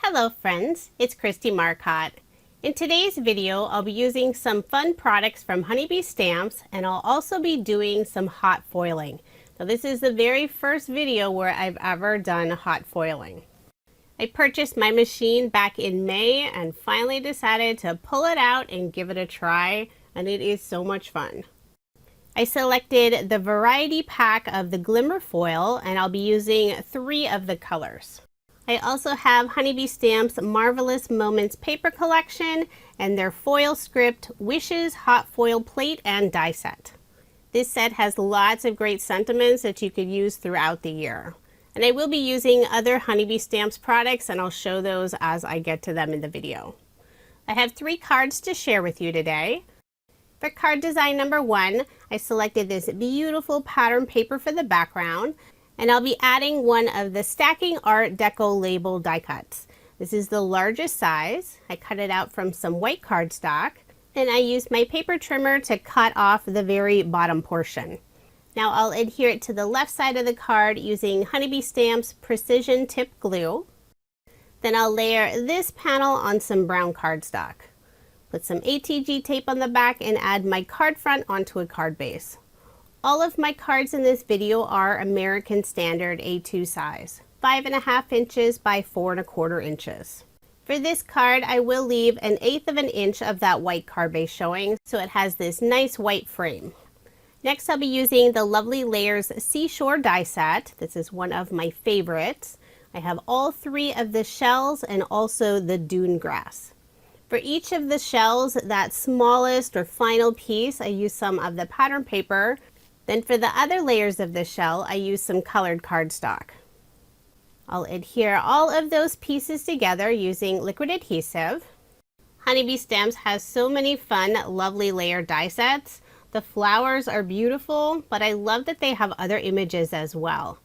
Hello friends, it's Kristie Marcotte. In today's video, I'll be using some fun products from Honeybee Stamps, and I'll also be doing some hot foiling. Now this is the very first video where I've ever done hot foiling. I purchased my machine back in May and finally decided to pull it out and give it a try, and it is so much fun. I selected the variety pack of the Glimmer foil, and I'll be using 3 of the colors. I also have Honeybee Stamps Marvelous Moments paper collection and their foil script Wishes hot foil plate and die set. This set has lots of great sentiments that you could use throughout the year. And I will be using other Honeybee Stamps products, and I'll show those as I get to them in the video. I have 3 cards to share with you today. For card design number 1, I selected this beautiful pattern paper for the background, and I'll be adding one of the Stacking Art Deco label die cuts. This is the largest size. I cut it out from some white cardstock, and I used my paper trimmer to cut off the very bottom portion. Now I'll adhere it to the left side of the card using Honeybee Stamps Precision Tip Glue. Then I'll layer this panel on some brown cardstock. Put some ATG tape on the back and add my card front onto a card base. All of my cards in this video are American Standard A2 size, 5.5 inches by 4.25 inches. For this card, I will leave 1/8 of an inch of that white card base showing, so it has this nice white frame. Next, I'll be using the Lovely Layers Seashore die set. This is one of my favorites. I have all 3 of the shells and also the dune grass. For each of the shells, that smallest or final piece, I use some of the pattern paper. Then for the other layers of the shell, I use some colored cardstock. I'll adhere all of those pieces together using liquid adhesive. Honeybee Stamps has so many fun, lovely layer die sets. The flowers are beautiful, but I love that they have other images as well.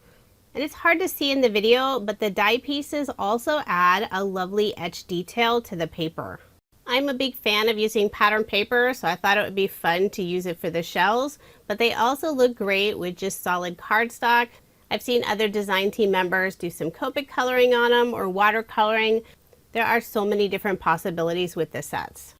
And it's hard to see in the video, but the die pieces also add a lovely etched detail to the paper. I'm a big fan of using pattern paper, so I thought it would be fun to use it for the shells, but they also look great with just solid cardstock. I've seen other design team members do some Copic coloring on them or watercoloring. There are so many different possibilities with the sets.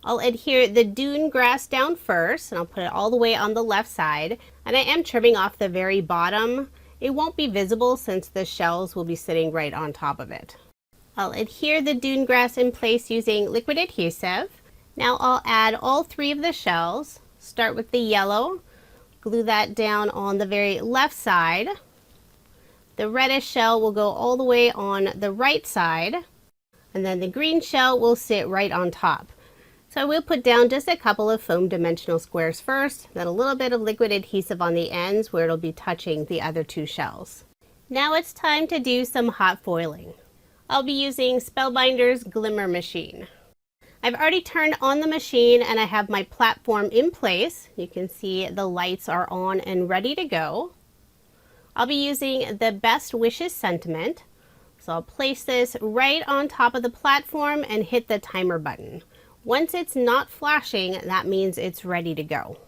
I'll adhere the dune grass down first, and I'll put it all the way on the left side, and I am trimming off the very bottom. It won't be visible since the shells will be sitting right on top of it. I'll adhere the dune grass in place using liquid adhesive. Now I'll add all 3 of the shells. Start with the yellow, glue that down on the very left side. The reddish shell will go all the way on the right side, and then the green shell will sit right on top. So I will put down just a couple of foam dimensional squares first, then a little bit of liquid adhesive on the ends where it'll be touching the other 2 shells. Now it's time to do some hot foiling. I'll be using Spellbinders Glimmer machine. I've already turned on the machine and I have my platform in place. You can see the lights are on and ready to go. I'll be using the Best Wishes sentiment. So I'll place this right on top of the platform and hit the timer button. Once it's not flashing, that means it's ready to go.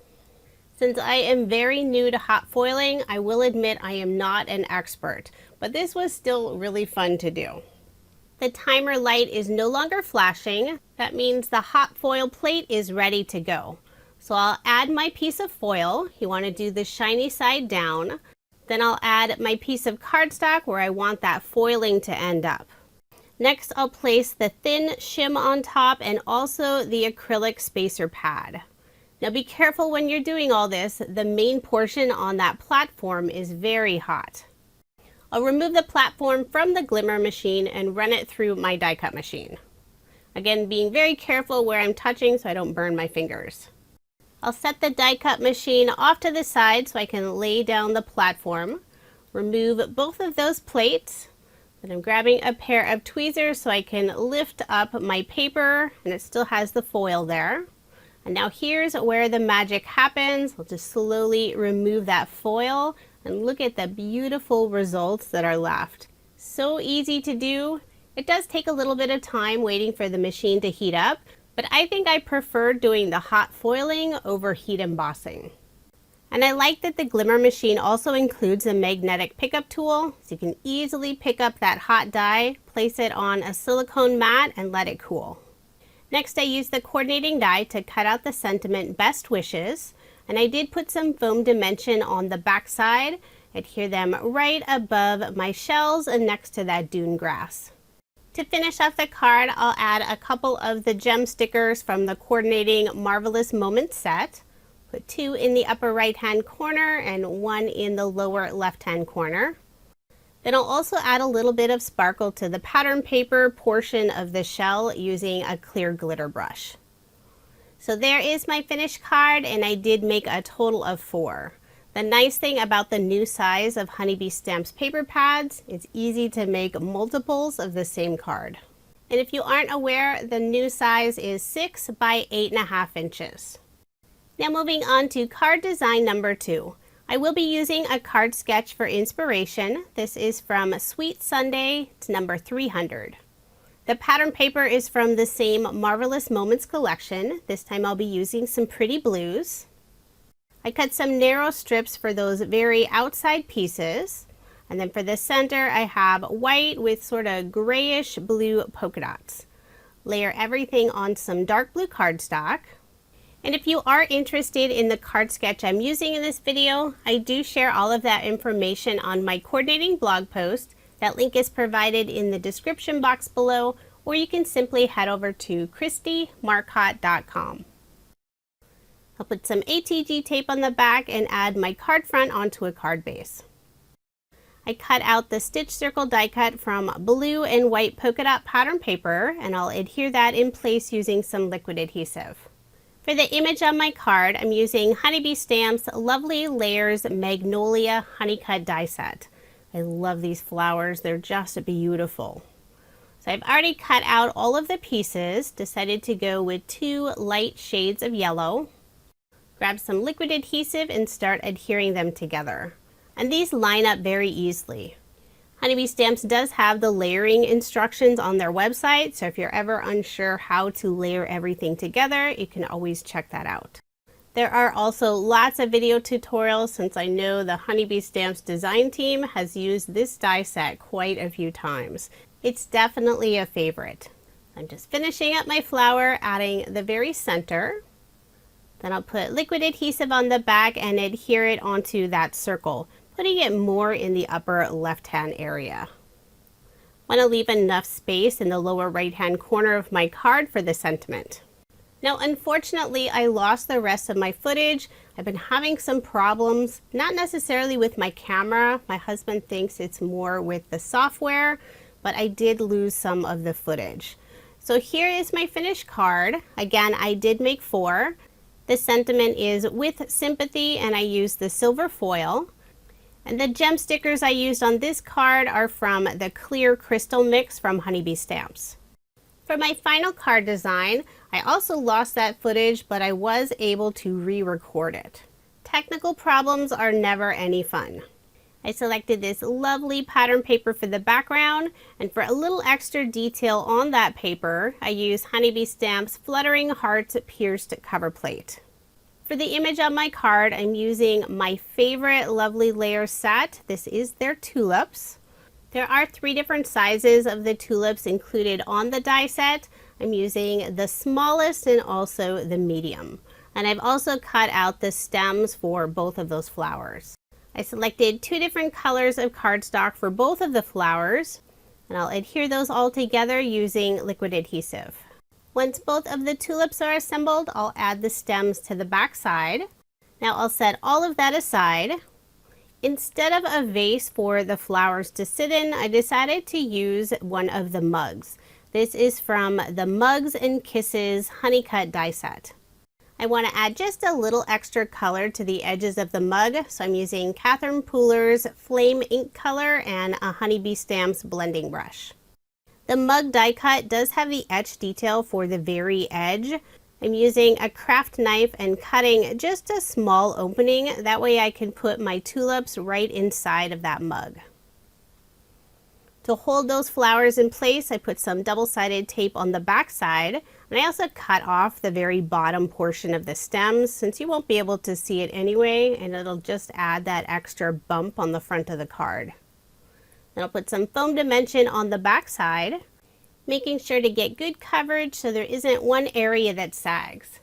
Since I am very new to hot foiling, I will admit I am not an expert, but this was still really fun to do. The timer light is no longer flashing. That means the hot foil plate is ready to go. So I'll add my piece of foil. You want to do the shiny side down. Then I'll add my piece of cardstock where I want that foiling to end up. Next, I'll place the thin shim on top and also the acrylic spacer pad. Now be careful when you're doing all this. The main portion on that platform is very hot. I'll remove the platform from the Glimmer machine and run it through my die cut machine. Again, being very careful where I'm touching so I don't burn my fingers. I'll set the die cut machine off to the side so I can lay down the platform. Remove both of those plates. Then I'm grabbing a pair of tweezers so I can lift up my paper, and it still has the foil there. And now here's where the magic happens. I'll just slowly remove that foil. And look at the beautiful results that are left. So easy to do. It does take a little bit of time waiting for the machine to heat up, but I think I prefer doing the hot foiling over heat embossing. And I like that the Glimmer machine also includes a magnetic pickup tool, so you can easily pick up that hot dye, place it on a silicone mat, and let it cool. Next, I used the coordinating die to cut out the sentiment Best Wishes, and I did put some foam dimension on the back side. Adhere them right above my shells and next to that dune grass. To finish off the card, I'll add a couple of the gem stickers from the Coordinating Marvelous Moments set. Put 2 in the upper right hand corner and 1 in the lower left hand corner. Then I'll also add a little bit of sparkle to the pattern paper portion of the shell using a clear glitter brush. So there is my finished card, and I did make a total of 4. The nice thing about the new size of Honeybee Stamps paper pads, it's easy to make multiples of the same card. And if you aren't aware, the new size is 6 by 8.5 inches. Now moving on to card design number 2. I will be using a card sketch for inspiration. This is from Sweet Sunday. It's number 300. The pattern paper is from the same Marvelous Moments collection. This time I'll be using some pretty blues. I cut some narrow strips for those very outside pieces. And then for the center, I have white with sort of grayish blue polka dots. Layer everything on some dark blue cardstock. And if you are interested in the card sketch I'm using in this video, I do share all of that information on my coordinating blog post. That link is provided in the description box below, or you can simply head over to KristieMarcotte.com. I'll put some ATG tape on the back and add my card front onto a card base. I cut out the stitch circle die cut from blue and white polka dot pattern paper, and I'll adhere that in place using some liquid adhesive. For the image on my card, I'm using Honeybee Stamps Lovely Layers Magnolia Honeycut die set. I love these flowers, they're just beautiful. So I've already cut out all of the pieces, decided to go with 2 light shades of yellow. Grab some liquid adhesive and start adhering them together. And these line up very easily. Honeybee Stamps does have the layering instructions on their website, so if you're ever unsure how to layer everything together, you can always check that out. There are also lots of video tutorials, since I know the Honeybee Stamps design team has used this die set quite a few times. It's definitely a favorite. I'm just finishing up my flower, adding the very center. Then I'll put liquid adhesive on the back and adhere it onto that circle, putting it more in the upper left-hand area. I want to leave enough space in the lower right-hand corner of my card for the sentiment. Now, unfortunately, I lost the rest of my footage. I've been having some problems, not necessarily with my camera. My husband thinks it's more with the software, but I did lose some of the footage. So here is my finished card. Again, I did make 4. The sentiment is with sympathy, and I used the silver foil. And the gem stickers I used on this card are from the clear crystal mix from Honeybee Stamps. For my final card design, I also lost that footage, but I was able to re-record it. Technical problems are never any fun. I selected this lovely pattern paper for the background, and for a little extra detail on that paper, I used Honeybee Stamps Fluttering Hearts Pierced Cover Plate. For the image on my card, I'm using my favorite Lovely Layers set. This is their Tulips. There are 3 different sizes of the tulips included on the die set. I'm using the smallest and also the medium. And I've also cut out the stems for both of those flowers. I selected 2 different colors of cardstock for both of the flowers, and I'll adhere those all together using liquid adhesive. Once both of the tulips are assembled, I'll add the stems to the back side. Now I'll set all of that aside. Instead of a vase for the flowers to sit in, I decided to use one of the mugs. This is from the Mugs and Kisses Honeycut die set. I want to add just a little extra color to the edges of the mug, so I'm using Catherine Pooler's Flame Ink Color and a Honeybee Stamps blending brush. The mug die cut does have the etch detail for the very edge. I'm using a craft knife and cutting just a small opening. That way I can put my tulips right inside of that mug. To hold those flowers in place, I put some double-sided tape on the back side, And I also cut off the very bottom portion of the stems since you won't be able to see it anyway, and it'll just add that extra bump on the front of the card. Then I'll put some foam dimension on the back side, making sure to get good coverage so there isn't one area that sags.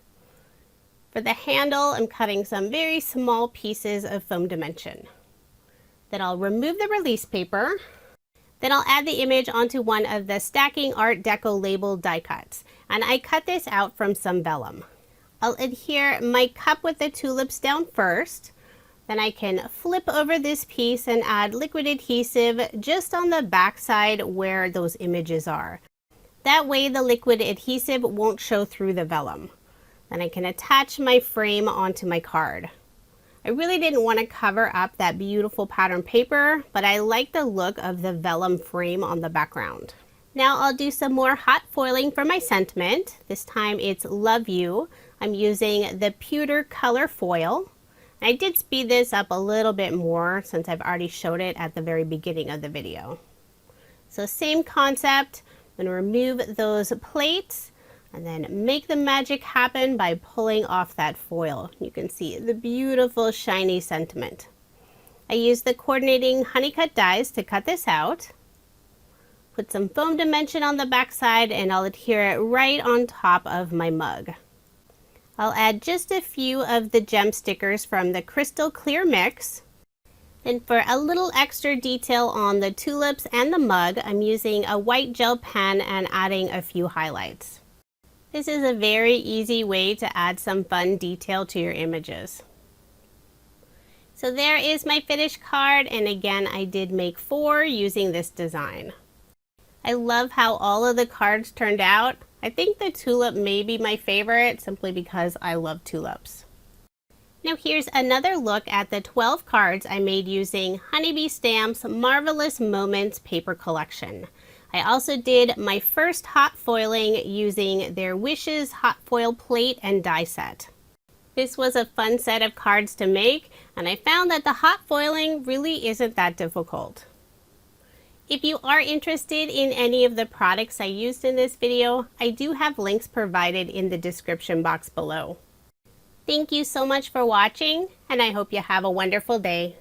For the handle, I'm cutting some very small pieces of foam dimension. Then I'll remove the release paper. Then I'll add the image onto one of the Stacking Art Deco label die cuts. And I cut this out from some vellum. I'll adhere my cup with the tulips down first. Then I can flip over this piece and add liquid adhesive just on the back side where those images are. That way the liquid adhesive won't show through the vellum. Then I can attach my frame onto my card. I really didn't want to cover up that beautiful pattern paper, but I like the look of the vellum frame on the background. Now I'll do some more hot foiling for my sentiment. This time it's Love You. I'm using the pewter color foil. I did speed this up a little bit more since I've already showed it at the very beginning of the video. So same concept. I'm going to remove those plates and then make the magic happen by pulling off that foil. You can see the beautiful shiny sentiment. I used the coordinating honeycut dies to cut this out. Put some foam dimension on the back side and I'll adhere it right on top of my mug. I'll add just a few of the gem stickers from the Crystal Clear Mix. Then for a little extra detail on the tulips and the mug, I'm using a white gel pen and adding a few highlights. This is a very easy way to add some fun detail to your images. So there is my finished card, and again I did make 4 using this design. I love how all of the cards turned out. I think the tulip may be my favorite simply because I love tulips. Now here's another look at the 12 cards I made using Honeybee Stamps Marvelous Moments paper collection. I also did my first hot foiling using their Wishes hot foil plate and die set. This was a fun set of cards to make, and I found that the hot foiling really isn't that difficult. If you are interested in any of the products I used in this video, I do have links provided in the description box below. Thank you so much for watching, and I hope you have a wonderful day.